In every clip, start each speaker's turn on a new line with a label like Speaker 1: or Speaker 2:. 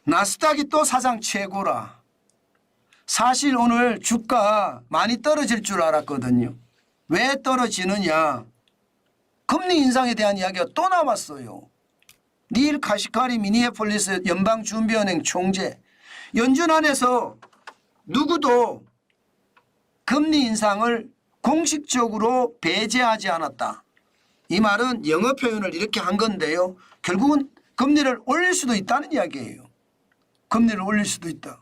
Speaker 1: 나스닥이 또 사상 최고라. 사실 오늘 주가 많이 떨어질 줄 알았거든요. 왜 떨어지느냐. 금리 인상에 대한 이야기가 또 나왔어요. 닐 카시카리 미니애폴리스 연방준비은행 총재, 연준 안에서 누구도 금리 인상을 공식적으로 배제하지 않았다. 이 말은 영어 표현을 이렇게 한 건데요. 결국은 금리를 올릴 수도 있다는 이야기예요. 금리를 올릴 수도 있다.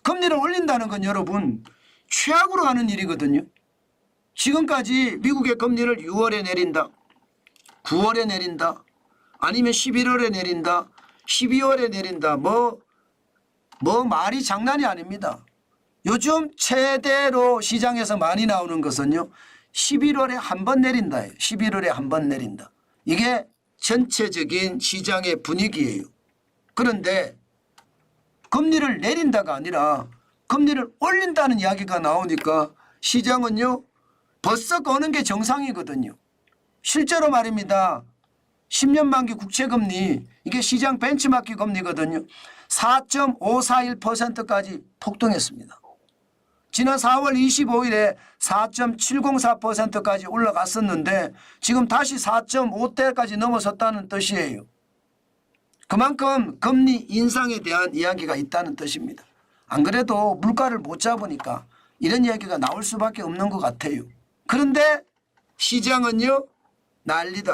Speaker 1: 금리를 올린다는 건 여러분 최악으로 하는 일이거든요. 지금까지 미국의 금리를 6월에 내린다. 9월에 내린다. 아니면 11월에 내린다. 12월에 내린다. 뭐 말이 장난이 아닙니다. 요즘 최대로 시장에서 많이 나오는 것은요. 11월에 한 번 내린다. 11월에 한 번 내린다. 이게 전체적인 시장의 분위기예요. 그런데 금리를 내린다가 아니라 금리를 올린다는 이야기가 나오니까 시장은요. 벌써 거는 게 정상이거든요. 실제로 말입니다. 10년 만기 국채금리 이게 시장 벤치마크 금리거든요. 4.541%까지 폭등했습니다. 지난 4월 25일에 4.704%까지 올라갔었는데 지금 다시 4.5대까지 넘어섰다는 뜻이에요. 그만큼 금리 인상에 대한 이야기가 있다는 뜻입니다. 안 그래도 물가를 못 잡으니까 이런 이야기가 나올 수밖에 없는 것 같아요. 그런데 시장은요. 난리도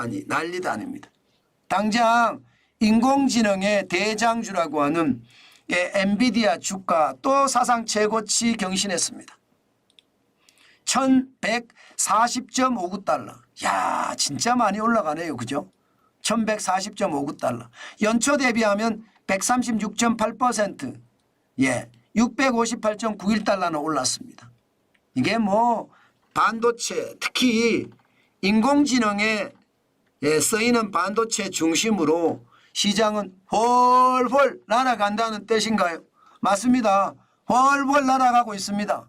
Speaker 1: 아닙니다. 당장 인공지능의 대장주라고 하는 엔비디아 주가 또 사상 최고치 경신했습니다. 1140.59달러. 야, 진짜 많이 올라가네요. 그죠? 1140.59달러. 연초 대비하면 136.8%, 658.91달러는 올랐습니다. 이게 뭐 반도체, 특히 인공지능에 쓰이는 반도체 중심으로 시장은 훨훨 날아간다는 뜻인가요? 맞습니다. 훨훨 날아가고 있습니다.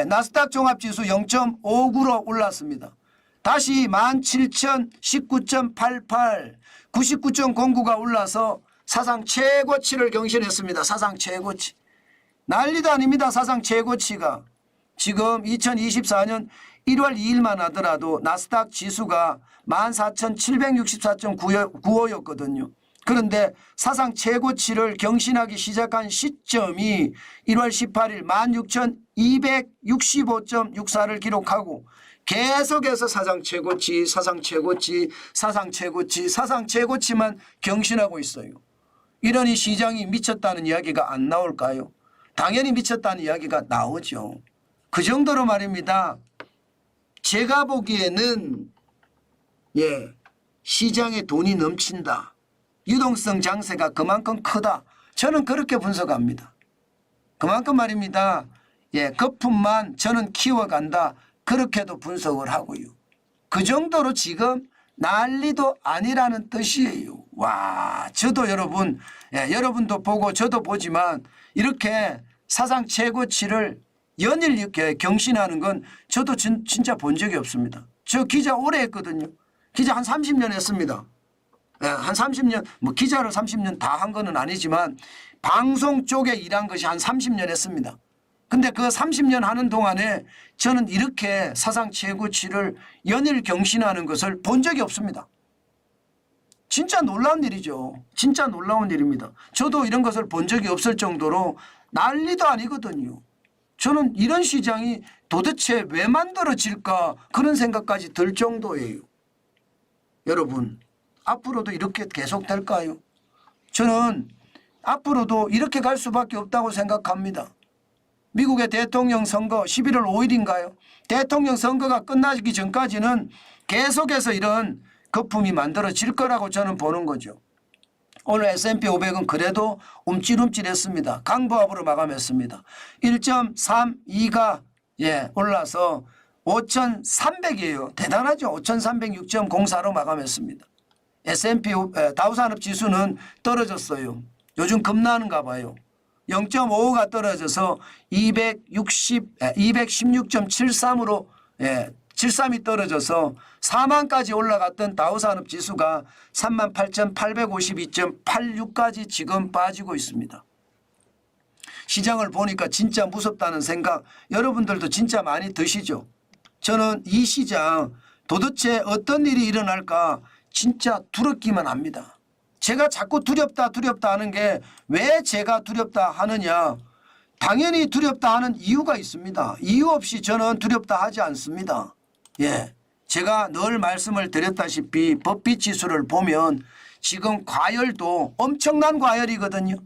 Speaker 1: 나스닥 종합지수 0.59로 올랐습니다. 다시 17,019.88, 99.09가 올라서 사상 최고치를 경신했습니다. 사상 최고치. 난리도 아닙니다. 사상 최고치가. 지금 2024년 1월 2일만 하더라도 나스닥 지수가 14,764.95였거든요. 그런데 사상 최고치를 경신하기 시작한 시점이 1월 18일 16,265.64를 기록하고 계속해서 사상 최고치, 사상 최고치, 사상 최고치, 사상 최고치만 경신하고 있어요. 이러니 시장이 미쳤다는 이야기가 안 나올까요? 당연히 미쳤다는 이야기가 나오죠. 그 정도로 말입니다. 제가 보기에는 시장에 돈이 넘친다. 유동성 장세가 그만큼 크다. 저는 그렇게 분석합니다. 그만큼 말입니다. 거품만 저는 키워간다. 그렇게도 분석을 하고요. 그 정도로 지금 난리도 아니라는 뜻이에요. 와, 저도 여러분, 여러분도 보고 저도 보지만 이렇게 사상 최고치를 연일 이렇게 경신하는 건 저도 진짜 본 적이 없습니다. 저 기자 오래 했거든요. 기자 한 30년 했습니다. 한 30년, 뭐 기자를 30년 다 한 거는 아니지만 방송 쪽에 일한 것이 한 30년 했습니다. 근데 그 30년 하는 동안에 저는 이렇게 사상 최고치를 연일 경신하는 것을 본 적이 없습니다. 진짜 놀라운 일이죠. 진짜 놀라운 일입니다. 저도 이런 것을 본 적이 없을 정도로 난리도 아니거든요. 저는 이런 시장이 도대체 왜 만들어질까 그런 생각까지 들 정도예요. 여러분, 앞으로도 이렇게 계속될까요? 저는 앞으로도 이렇게 갈 수밖에 없다고 생각합니다. 미국의 대통령 선거 11월 5일인가요? 대통령 선거가 끝나기 전까지는 계속해서 이런 거품이 만들어질 거라고 저는 보는 거죠. 오늘 S&P 500은 그래도 움찔움찔했습니다. 강보합으로 마감했습니다. 1.32가 올라서 5,300이에요. 대단하죠. 5,306.04로 마감했습니다. S&P 다우산업지수는 떨어졌어요. 요즘 겁나는가 봐요. 0.55가 떨어져서 216.73으로 73이 떨어져서 4만까지 올라갔던 다우산업지수가 38,852.86까지 지금 빠지고 있습니다. 시장을 보니까 진짜 무섭다는 생각 여러분들도 진짜 많이 드시죠. 저는 이 시장 도대체 어떤 일이 일어날까 진짜 두렵기만 합니다. 제가 자꾸 두렵다 하는 게 왜 제가 두렵다 하느냐. 당연히 두렵다 하는 이유가 있습니다. 이유 없이 저는 두렵다 하지 않습니다. 예, 제가 늘 말씀을 드렸다시피 법비 지수를 보면 지금 과열도 엄청난 과열이거든요.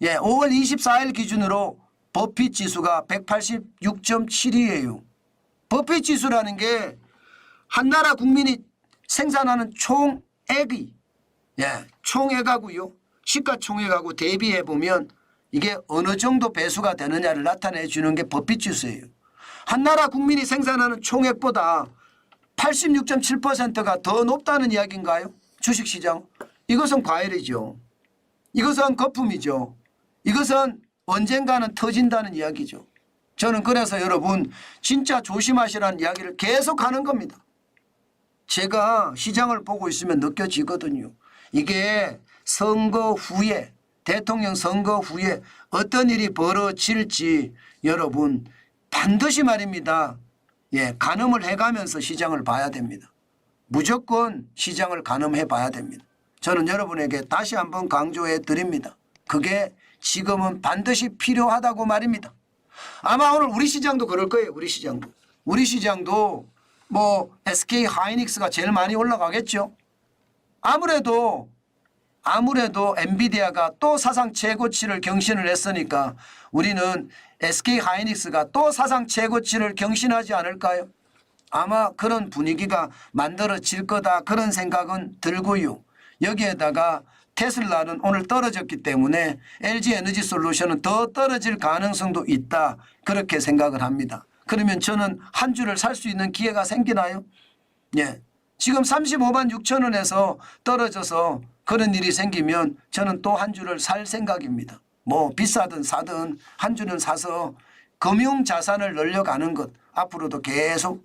Speaker 1: 예, 5월 24일 기준으로 버핏 지수가 186.7이에요. 버핏 지수라는 게 한 나라 국민이 생산하는 총액이 총액하고요. 시가총액하고 대비해 보면 이게 어느 정도 배수가 되느냐를 나타내 주는 게 버핏 지수예요. 한 나라 국민이 생산하는 총액보다 86.7%가 더 높다는 이야기인가요? 주식시장. 이것은 과열이죠. 이것은 거품이죠. 이것은 언젠가는 터진다는 이야기죠. 저는 그래서 여러분 진짜 조심하시라는 이야기를 계속 하는 겁니다. 제가 시장을 보고 있으면 느껴지거든요. 이게 선거 후에 대통령 선거 후에 어떤 일이 벌어질지 여러분 반드시 말입니다. 예, 가늠을 해가면서 시장을 봐야 됩니다. 무조건 시장을 가늠해 봐야 됩니다. 저는 여러분에게 다시 한번 강조해 드립니다. 그게 지금은 반드시 필요하다고 말입니다. 아마 오늘 우리 시장도 그럴 거예요. 우리 시장도 뭐 SK 하이닉스가 제일 많이 올라가겠죠. 아무래도 엔비디아가 또 사상 최고치를 경신을 했으니까 우리는 SK 하이닉스가 또 사상 최고치를 경신하지 않을까요? 아마 그런 분위기가 만들어질 거다 그런 생각은 들고요. 여기에다가 테슬라는 오늘 떨어졌기 때문에 LG에너지솔루션은 더 떨어질 가능성도 있다 그렇게 생각을 합니다. 그러면 저는 한 주를 살 수 있는 기회가 생기나요? 예, 지금 35만 6천 원에서 떨어져서 그런 일이 생기면 저는 또 한 주를 살 생각입니다. 뭐 비싸든 사든 한 주는 사서 금융자산을 늘려가는 것 앞으로도 계속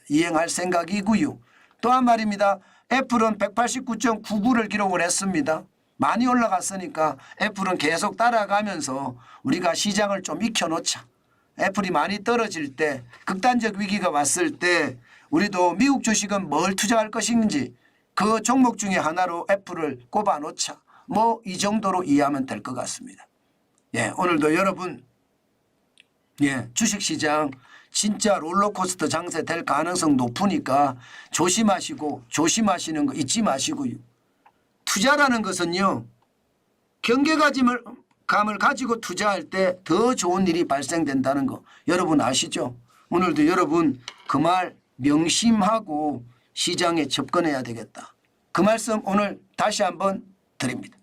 Speaker 1: 이행할 생각이고요. 또한 말입니다. 애플은 189.99를 기록을 했습니다. 많이 올라갔으니까 애플은 계속 따라가면서 우리가 시장을 좀 익혀놓자. 애플이 많이 떨어질 때 극단적 위기가 왔을 때 우리도 미국 주식은 뭘 투자할 것인지 그 종목 중에 하나로 애플을 꼽아 놓자. 뭐 이 정도로 이해하면 될 것 같습니다. 예, 오늘도 여러분 주식시장 진짜 롤러코스터 장세 될 가능성 높으니까 조심하시는 거 잊지 마시고요. 투자라는 것은요. 경계감을 가지고 투자할 때 더 좋은 일이 발생된다는 거 여러분 아시죠? 오늘도 여러분 그 말 명심하고 시장에 접근해야 되겠다. 그 말씀 오늘 다시 한번 드립니다.